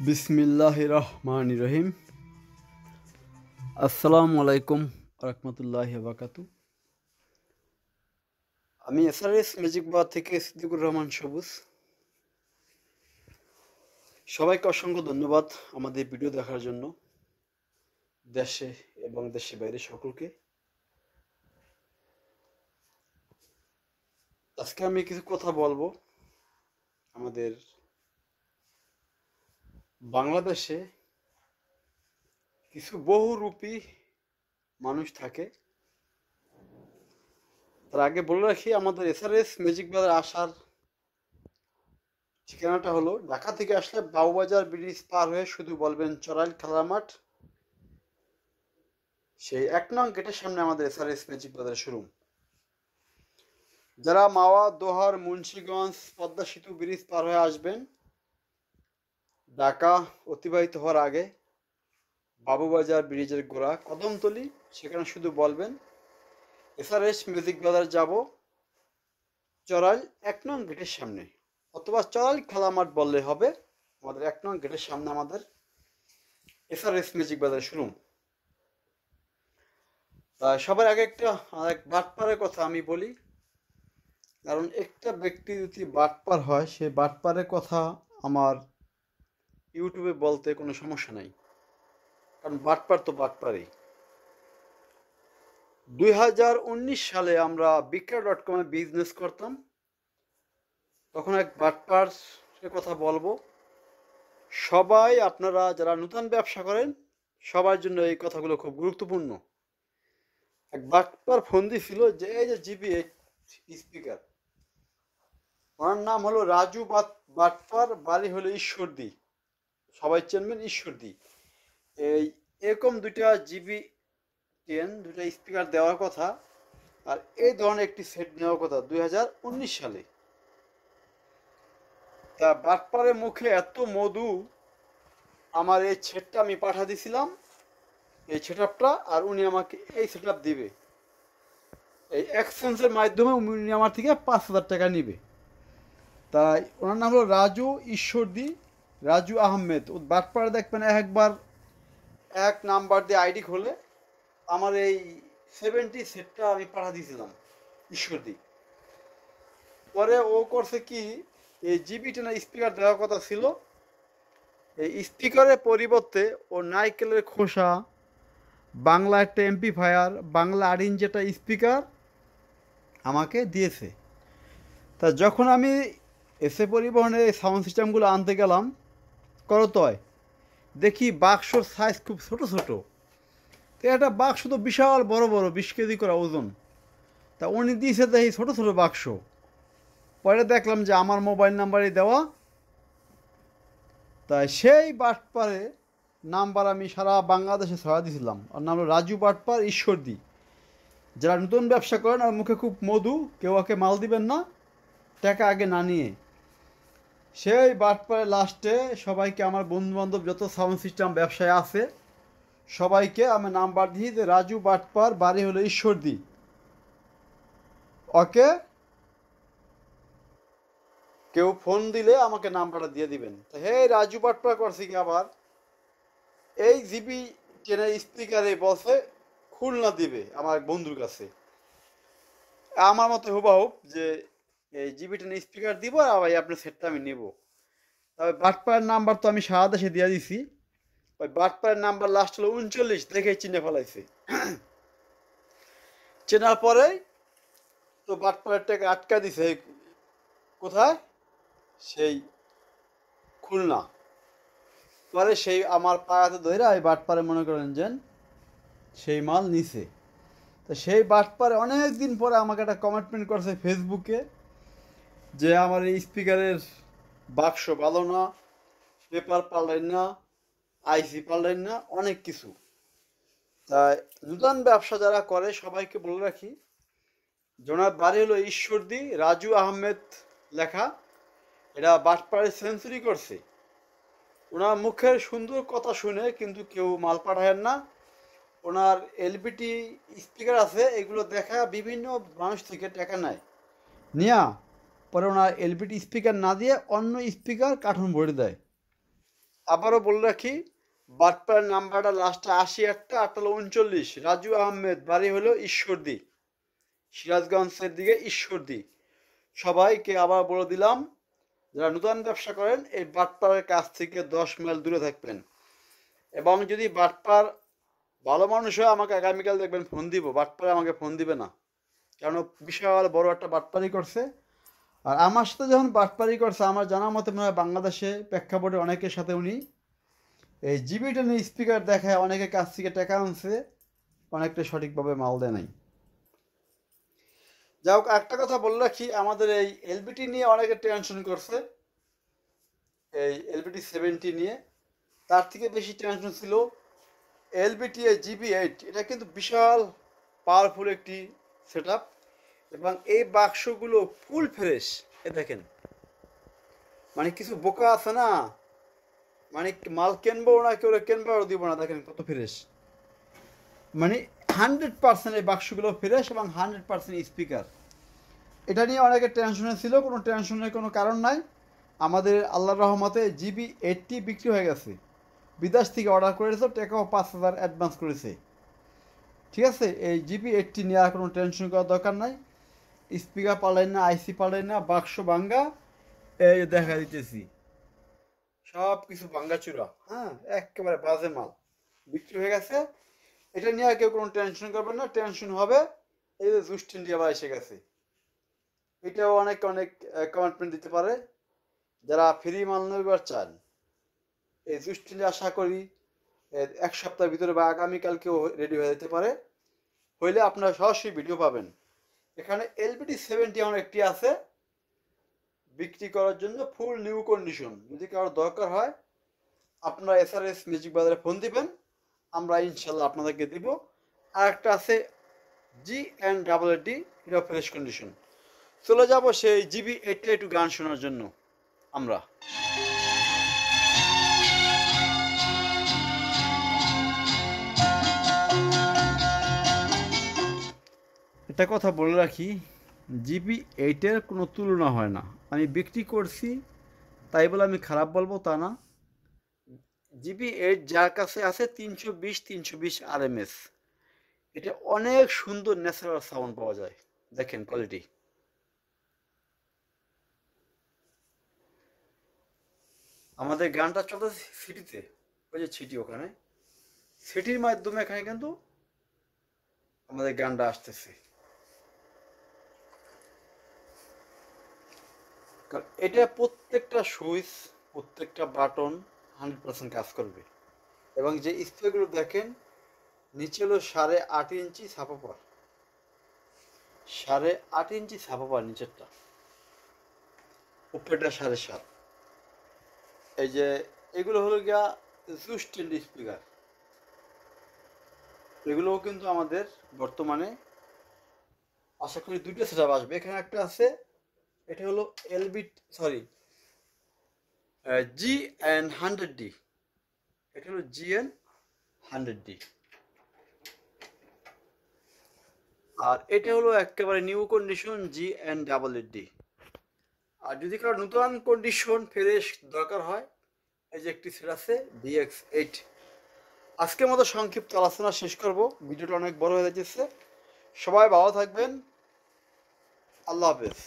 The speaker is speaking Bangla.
বিসমিল্লাহির রহমানির রহিম। আসসালামু আলাইকুম রহমতুল্লাহি বারাকাতু। আমি এসআরএস ম্যাজিক বার থেকে সিদ্দিকুর রহমান সবুজ। সবাইকে অসংখ্য ধন্যবাদ আমাদের ভিডিও দেখার জন্য, দেশে এবং দেশের বাইরে সকলকে। আজকে আমি কিছু কথা বলবো। আমাদের বাংলাদেশে কিছু বহুরূপী মানুষ থাকে। তার আগে বলে রাখি, আমাদের এসআরএস ম্যাজিক বাজার আসার ঠিকানাটা হলো, ঢাকা থেকে আসলে বাবুবাজার ব্রিজ পার হয়ে শুধু বলবেন চড়াইল খেলার মাঠ, সেই ১ নং গেটের সামনে আমাদের এসআরএস ম্যাজিক বাজারের শোরুম। যারা মাওয়া, দোহার, মুন্সিগঞ্জ, পদ্মা সেতু ব্রিজ পার হয়ে আসবেন, ঢাকা অতিবাহিত হওয়ার আগে বাবুবাজার ব্রিজের গোড়া কদমতলি, সেখানে শুধু বলবেন এসআরএস ম্যাজিক বাজার যাব, চড়াইল ১ নং গেটের সামনে, অথবা চড়াইল খেলা মাঠ বললে হবে। আমাদের ১ নং গেটের সামনে আমাদের এসআরএস ম্যাজিক বাজার শোরুম। সবার আগে এক বাটপারের কথা আমি বলি, কারণ একটা ব্যক্তি যদি বাটপার হয়, সে বাটপারের কথা আমার ইউটিউবে বলতে কোনো সমস্যা নাই, কারণ বাটপার তো বাটপারই। ২০১৯ সালে আমরা বিক্রয়.com-এ বিজনেস করতাম, তখন এক বাটপারের কথা বলবো। সবাই, আপনারা যারা নতুন ব্যবসা করেন, সবার জন্য এই কথাগুলো খুব গুরুত্বপূর্ণ। এক বাটপার ফোন দিছিল যে এই যে জিবি স্পিকার, ওনার নাম হলো রাজু বাটপার, বাড়ি হলো ঈশ্বরদী, সবাই চিনবেন ঈশ্বরদী। এরকম দুইটা জিবি 10 দুইটা স্পিকার দেওয়ার কথা, আর এই ধরনের একটি সেট নেওয়ার কথা ২০১৯ সালে। তা বাটপারের মুখে এত মধু, আমার এই সেটটা আমি পাঠা দিছিলাম, এই সেট আপটা, আর উনি আমাকে এই সেট আপ দিবে, এই এক্সচেঞ্জের মাধ্যমে উনি আমার থেকে ৫,০০০ টাকা নিবে। তাই ওনার নাম হলো রাজু ঈশ্বরদী, রাজু আহমেদ। ও বাটপাড়ে দেখবেন একবার এক নাম্বার দিয়ে আইডি খোলে, আমার এই 70 সেটটা আমি পাঠা দিয়েছিলাম ঈশ্বরদী। পরে ও করছে কি, এই জিবি টেনের স্পিকার দেওয়ার কথা ছিল, এই স্পিকারের পরিবর্তে ও নাইকেলের খোসা, বাংলা একটা এমপ্লিফায়ার, বাংলা ৮ ইঞ্চ যেটা স্পিকার আমাকে দিয়েছে। তা যখন আমি এসে পরিবহনের এই সাউন্ড সিস্টেমগুলো আনতে গেলাম করতোয়, দেখি বাক্সর সাইজ খুব ছোট ছোট। তো একটা বাক্স তো বিশাল বড় বড় ২০ কেজি করে ওজন, তা উনি দিয়েছে দেখি ছোট ছোট বাক্স। পরে দেখলাম যে আমার মোবাইল নাম্বারই দেওয়া। তাই সেই বাটপারে নাম্বার আমি সারা বাংলাদেশে ছড়া দিয়েছিলাম। ওর নাম হলো রাজু বাটপার ঈশ্বরদী। যারা নতুন ব্যবসা করেন আর মুখে খুব মধু, কেউ ওকে মাল দিবেন না টাকা আগে না নিয়ে। সেই বাটপারে লাস্টে সবাইকে, আমার বন্ধুবান্ধব যত সাউন্ড সিস্টেম ব্যবসায় আছে সবাইকে আমি নাম্বার দিই যে রাজু বাটপার, বাড়ি হলো ঈশ্বরদী, ওকে কেউ ফোন দিলে আমাকে নাম্বারটা দিয়ে দিবেন। তো হে রাজু বাটপার করছি কি, আবার এই জিবি টেনের স্পিকারে বসে খুলনা দিবে আমার এক বন্ধুর কাছে, আমার মতো হুবাহুব যে এই জিবি টেনের স্পিকার দিব, আর ভাই আপনার সেটটা আমি নেব। তবে বাটপাড়ের নাম্বার তো আমি সারা দেশে দিয়ে দিছি। ওই বাটপাড়ের নাম্বার লাস্ট হলো ৩৯, দেখে চিনে ফেলাইছে। চেনার পরে তো বাটপাড়ের টাকা আটকা দিছে কোথায়, সেই খুলনা। পরে সেই আমার পায়াতে ধরে এই বাটপাড়ে মনে করেন যে সেই মাল নিছে। তো সেই বাটপাড়ে অনেক দিন পরে আমাকে একটা কমিটমেন্ট করছে ফেসবুকে, যে আমার এই স্পিকারের বাক্স ভালো না, পেপার পাল্টাই না, আইসি পাল্টাই না, অনেক কিছু। তাই নূতন ব্যবসা যারা করে সবাইকে বলে রাখি, জোনার বাড়ি হলো ঈশ্বরদী, রাজু আহমেদ লেখা, এটা বাটপাড়ে সেঞ্চুরি করছে। ওনার মুখের সুন্দর কথা শুনে কিন্তু কেউ মাল পাঠায় না। ওনার এলবিটি স্পিকার আছে, এগুলো দেখা বিভিন্ন মানুষ থেকে টাকা নেয়, নিয়া পরে ওনার এলবিটি স্পিকার না দিয়ে অন্য স্পিকার কার্টুন ভরে দেয়। আবারও বলে রাখি, বাটপার নাম্বারটা লাস্টে ৮০ একটা, ৩৯। রাজু আহমেদ, বাড়ি হলো ঈশ্বরদী, সিরাজগঞ্জের দিকে ঈশ্বরদী। সবাইকে আবার বলে দিলাম, যারা নতুন ব্যবসা করেন এই বাটপারের কাছ থেকে ১০ মাইল দূরে থাকবেন। এবং যদি বাটপার ভালো মানুষ হয় আমাকে আগামীকাল দেখবেন ফোন দিব, বাটপারে আমাকে ফোন দিবে না, কারণ বিশাল বড় একটা বাটপারি করছে। আর আমার সাথে যখন বাটপারি করছে, আমার জানা মতে মনে হয় বাংলাদেশে প্রেক্ষাপটে অনেকের সাথে উনি এই জিবি টেনে স্পিকার দেখায় অনেকের কাছ থেকে টাকা আনছে, অনেকটা সঠিকভাবে মাল দেয় নাই। যাই হোক, একটা কথা বলে রাখি, আমাদের এই এলবিটি নিয়ে অনেকে টেনশন করছে, এই এলবিটি 70 নিয়ে। তার থেকে বেশি টেনশন ছিল এলবিটি GB8। এটা কিন্তু বিশাল পাওয়ারফুল একটি সেট আপ, এবং এই বাক্সগুলো ফুল ফ্রেশ। এ দেখেন, মানে কিছু বোকা আছে না, মানে মাল কিনবো না, কেউ কিনবো দিব না, দেখেন কত ফ্রেশ। মানে 100% এই বাক্সগুলো ফ্রেশ এবং 100% স্পিকার। এটা নিয়ে অনেকে টেনশনে ছিল, কোনো টেনশনের কোনো কারণ নাই। আমাদের আল্লাহর রহমতে GB8 বিক্রি হয়ে গেছে। বিদেশ থেকে অর্ডার করেছে, টাকাও ৫,০০০ অ্যাডভান্স করেছে। ঠিক আছে, এই GB8 নিয়ে আর কোনো টেনশন করার দরকার নাই। স্পিকার পাল্টাই না, আইসি পাল্টাই না, বাক্স ভাঙ্গা, এই দেখা দিতেছি সব কিছু ভাঙ্গাচুরা। হ্যাঁ, একেবারে বাজে মাল বিক্রি হয়ে গেছে। এটা নিয়ে কেউ কোনো টেনশন করবেন না। টেনশন হবে এই যে জুস্ট ইন্ডিয়া বা এসে গেছে, এটাও অনেক কমিটমেন্ট দিতে পারে। যারা ফ্রি মাল নেবার চান, এই জুস্ট ইন্ডিয়া আশা করি ১ সপ্তাহের ভিতরে বা আগামীকালকেও রেডি হয়ে যেতে পারে। হইলে আপনারা সরাসরি ভিডিও পাবেন। এখানে এলবিটি 70 আমার একটি আছে বিক্রি করার জন্য, ফুল নিউ কন্ডিশন। যদি কারোর দরকার হয় আপনারা SRS মিউজিক বাজারে ফোন দিবেন, আমরা ইনশাল্লাহ আপনাদেরকে দিব। আর একটা আছে GN88, এটা ফ্রেশ কন্ডিশন। চলে যাব সেই GB8 একটু গান শোনার জন্য আমরা। একটা কথা বলে রাখি, GB8 কোনো তুলনা হয় না। আমি বিক্রি করছি তাই বলে আমি খারাপ বলবো তা না। GB8 যার কাছে আছে 320 RMS, এটা অনেক সুন্দর ন্যাচারাল সাউন্ড পাওয়া যায়। দেখেন কোয়ালিটি। আমাদের গানটা চলতেছে সিটিতে, ওই যে সিটি, ওখানে সিটির মাধ্যমে এখানে কিন্তু আমাদের গানটা আসতেছে। কারণ এটা প্রত্যেকটা সুইচ, প্রত্যেকটা বাটন 100% কাজ করবে। এবং যে স্পিকারগুলো দেখেন, নিচে হলো 8.5 ইঞ্চি সাপাপার, 8.5 ইঞ্চি সাপাপার নিচেরটা, উপরেরটা 7.5। এই যে এগুলো হলো গিয়া জুস্টেন্ড স্পিকার। এগুলোও কিন্তু আমাদের বর্তমানে আশা করি 2টা সেট আপ আসবে। এখানে একটা আছে, এটা হলো GN100D, এটা হলো GN100D। আর এটা হলো একেবারে নিউ কন্ডিশন GN88D। আর যদি কারো নতুন কন্ডিশন ফ্রেশ দরকার হয়, এই যে একটি সেট আছে DX8। আজকের মতো সংক্ষিপ্ত আলোচনা শেষ করব, ভিডিওটা অনেক বড় হয়ে যাচ্ছে। সবাই ভালো থাকবেন, আল্লাহ হাফেজ।